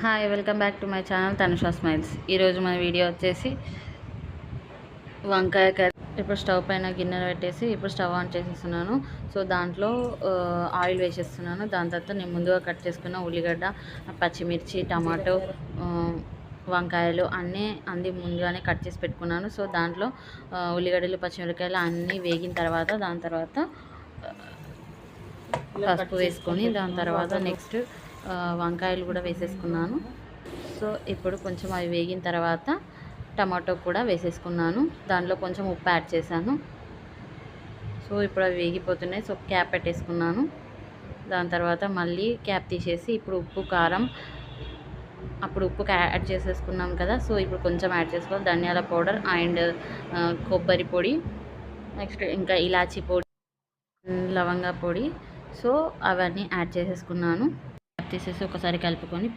Hi, welcome back to my channel Tanusha smiles. ఈరోజు మన video వచ్చేసి వంకాయ కర్రీ. ఇప్పుడు స్టవ్ పైన గిన్నెలు పెట్టేసి ఇప్పుడు స్టవ్ ఆన్ చేసేస్తున్నాను. సో దాంట్లో ఆయిల్ వేసేస్తున్నాను. దాని తర్వాత నేను ముందుగా కట్ చేసుకున్న ఉల్లిగడ్డ, పచ్చిమిర్చి, టమాటో, వంకాయలు అన్నీ ముందుగానే కట్ చేసి పెట్టుకున్నాను. సో దాంట్లో ఉల్లిగడ్డలు, పచ్చిమిరపకాయలు అన్నీ వేగిన తర్వాత దాని తర్వాత పసుపు వేసుకొని దాని తర్వాత నెక్స్ట్ వంకాయలు కూడా వేసేసుకున్నాను. సో ఇప్పుడు కొంచెం అవి వేగిన తర్వాత టమాటో కూడా వేసేసుకున్నాను. దాంట్లో కొంచెం ఉప్పు యాడ్ చేశాను. సో ఇప్పుడు అవి వేగిపోతున్నాయి. సో క్యాప్ పెట్టేసుకున్నాను. దాని తర్వాత మళ్ళీ క్యాప్ తీసేసి ఇప్పుడు ఉప్పు, కారం, అప్పుడు ఉప్పు యాడ్ చేసేసుకున్నాం కదా. సో ఇప్పుడు కొంచెం యాడ్ చేసుకోవాలి. ధనియాల పౌడర్ అండ్ కొబ్బరి పొడి, నెక్స్ట్ ఇంకా ఇలాచీ పొడి, లవంగా పొడి. సో అవన్నీ యాడ్ చేసేసుకున్నాను. తీసేసి ఒకసారి కలుపుకొని